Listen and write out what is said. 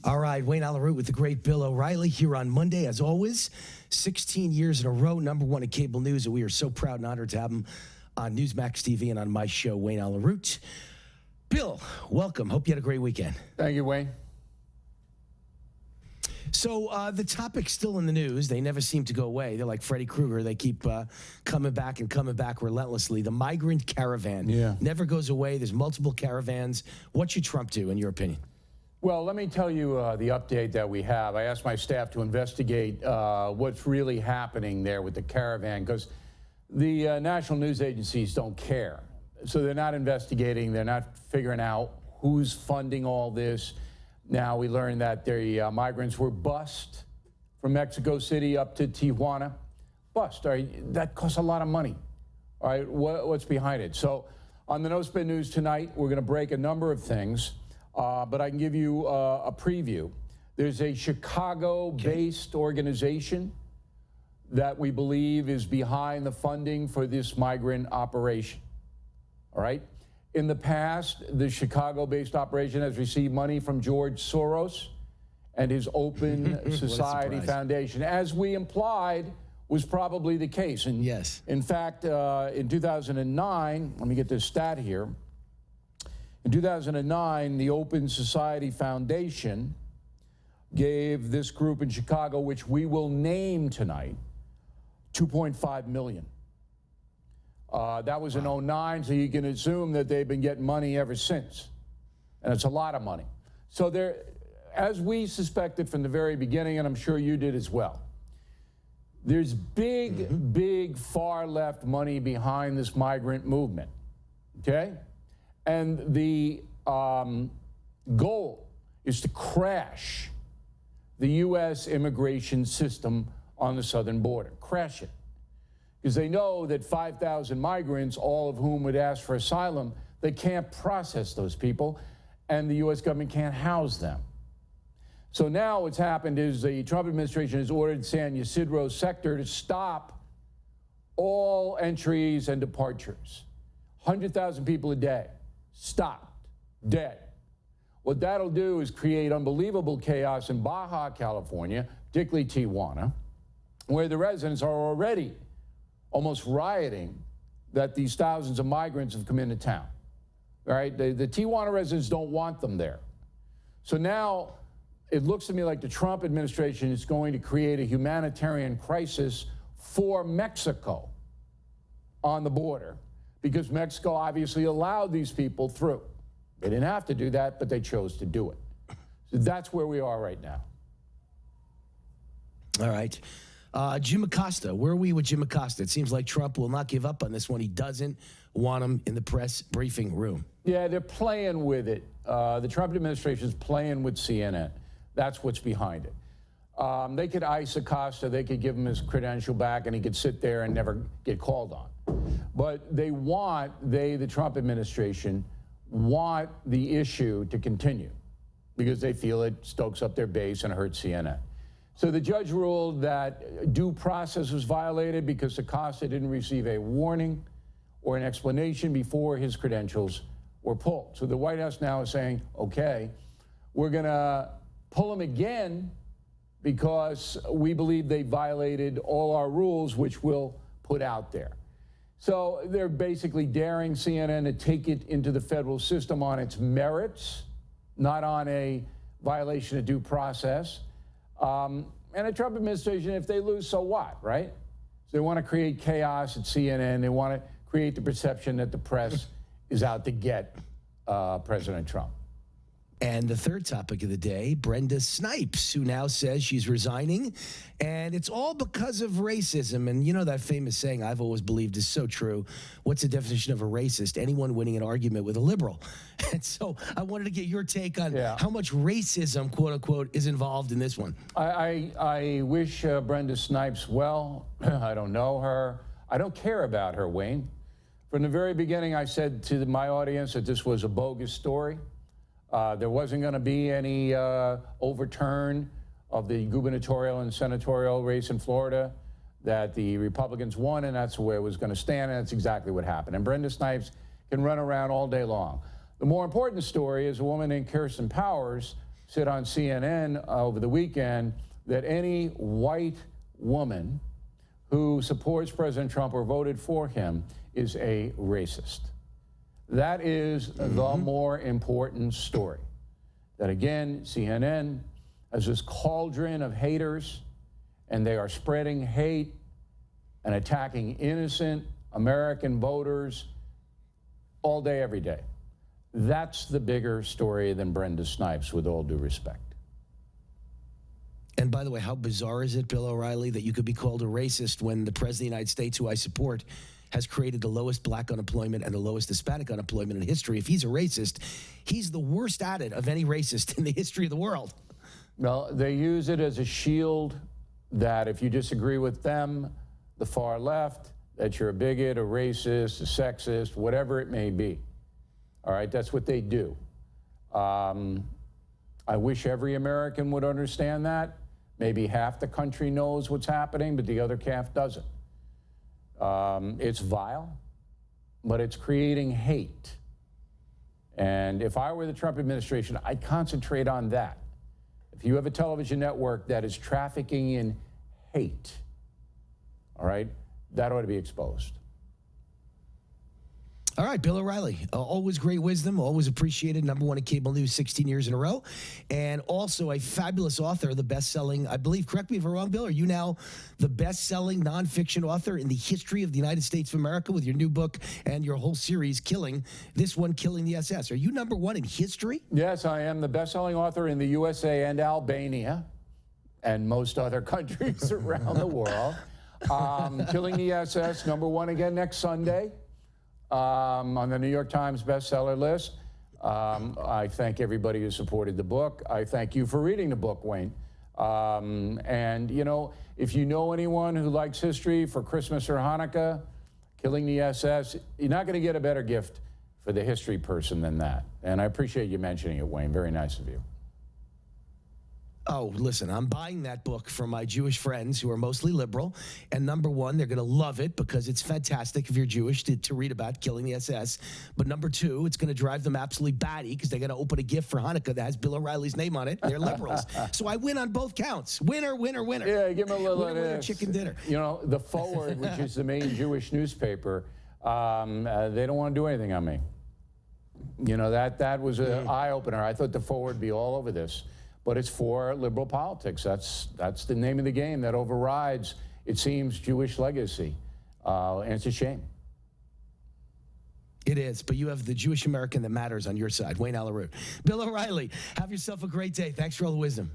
All right, Wayne Alaroot with the great Bill O'Reilly here on Monday, as always. 16 years in a row, #1 in cable news, and we are so proud and honored to have him on Newsmax TV and on my show, Wayne Alaroot. Bill, welcome. Hope you had a great weekend. Thank you, Wayne. So the topic's still in the news. They never seem to go away. They're like Freddy Krueger. They keep coming back and coming back relentlessly. The Migrant Caravan never goes away. There's multiple caravans. What should Trump do, in your opinion? Well, let me tell you the update that we have. I asked my staff to investigate what's really happening there with the caravan, because the national news agencies don't care. So they're not investigating. They're not figuring out who's funding all this. Now we learned that the migrants were bused from Mexico City up to Tijuana. Bust, all right? That costs a lot of money. All right, what's behind it? So on the No Spin News tonight, we're going to break a number of things. But I can give you a preview. There's a Chicago-based organization that we believe is behind the funding for this migrant operation. All right? In the past, the Chicago-based operation has received money from George Soros and his Open Society Foundation, as we implied was probably the case. And yes. In fact, in 2009, let me get this stat here. In 2009, the Open Society Foundation gave this group in Chicago, which we will name tonight, $2.5 million. That was in 2009, so you can assume that they've been getting money ever since. And it's a lot of money. So there, as we suspected from the very beginning, and I'm sure you did as well, there's big far left money behind this migrant movement, okay? And the goal is to crash the U.S. immigration system on the southern border. Crash it. Because they know that 5,000 migrants, all of whom would ask for asylum, they can't process those people, and the U.S. government can't house them. So now what's happened is the Trump administration has ordered San Ysidro sector to stop all entries and departures. 100,000 people a day. Stopped, dead. What that'll do is create unbelievable chaos in Baja California, particularly Tijuana, where the residents are already almost rioting that these thousands of migrants have come into town. All right, the Tijuana residents don't want them there. So now it looks to me like the Trump administration is going to create a humanitarian crisis for Mexico on the border, because Mexico obviously allowed these people through. They didn't have to do that, but they chose to do it. So that's where we are right now. All right. Jim Acosta, where are we with Jim Acosta? It seems like Trump will not give up on this one. He doesn't want him in the press briefing room. Yeah, they're playing with it. The Trump administration is playing with CNN. That's what's behind it. They could ice Acosta. They could give him his credential back, and he could sit there and never get called on. But they want, the Trump administration, want the issue to continue because they feel it stokes up their base and hurts CNN. So the judge ruled that due process was violated because Acosta didn't receive a warning or an explanation before his credentials were pulled. So the White House now is saying, okay, we're going to pull him again because we believe they violated all our rules, which we'll put out there. So they're basically daring CNN to take it into the federal system on its merits, not on a violation of due process. And the Trump administration, if they lose, so what, right? So they want to create chaos at CNN. They want to create the perception that the press is out to get President Trump. And the third topic of the day, Brenda Snipes, who now says she's resigning, and it's all because of racism. And you know that famous saying I've always believed is so true. What's the definition of a racist? Anyone winning an argument with a liberal. And so I wanted to get your take on how much racism, quote unquote, is involved in this one. I wish Brenda Snipes well. I don't know her. I don't care about her, Wayne. From the very beginning, I said to my audience that this was a bogus story. There wasn't going to be any overturn of the gubernatorial and senatorial race in Florida, that the Republicans won, and that's the way it was going to stand, and that's exactly what happened. And Brenda Snipes can run around all day long. The more important story is a woman named Kirsten Powers said on CNN over the weekend that any white woman who supports President Trump or voted for him is a racist. That is the more important story. That again, CNN has this cauldron of haters, and they are spreading hate and attacking innocent American voters all day, every day. That's the bigger story than Brenda Snipes, with all due respect. And by the way, how bizarre is it, Bill O'Reilly, that you could be called a racist when the President of the United States, who I support, has created the lowest black unemployment and the lowest Hispanic unemployment in history? If he's a racist, he's the worst at it of any racist in the history of the world. Well, they use it as a shield that if you disagree with them, the far left, that you're a bigot, a racist, a sexist, whatever it may be. All right, that's what they do. I wish every American would understand that. Maybe half the country knows what's happening, but the other half doesn't. It's vile, but it's creating hate. And if I were the Trump administration, I'd concentrate on that. If you have a television network that is trafficking in hate, all right, that ought to be exposed. All right, Bill O'Reilly, always great wisdom, always appreciated, #1 in cable news 16 years in a row, and also a fabulous author, the best-selling, I believe, correct me if I'm wrong, Bill, are you now the best-selling nonfiction author in the history of the United States of America with your new book and your whole series, Killing the SS? Are you #1 in history? Yes, I am the best-selling author in the USA and Albania and most other countries around the world. Killing the SS, #1 again next Sunday. On the New York Times bestseller list. I thank everybody who supported the book. I thank you for reading the book, Wayne. And, you know, if you know anyone who likes history for Christmas or Hanukkah, Killing the SS, you're not going to get a better gift for the history person than that. And I appreciate you mentioning it, Wayne. Very nice of you. Oh, listen, I'm buying that book from my Jewish friends who are mostly liberal. And #1, they're going to love it because it's fantastic if you're Jewish to read about Killing the SS. But #2, it's going to drive them absolutely batty because they're going to open a gift for Hanukkah that has Bill O'Reilly's name on it. They're liberals. So I win on both counts. Winner, winner, winner. Yeah, give them a little winner, chicken dinner. You know, the Forward, which is the main Jewish newspaper, they don't want to do anything on me. You know, that was an eye-opener. I thought the Forward would be all over this. But it's for liberal politics. That's the name of the game that overrides, it seems, Jewish legacy. And it's a shame. It is, but you have the Jewish American that matters on your side, Wayne Alaroot. Bill O'Reilly, have yourself a great day. Thanks for all the wisdom.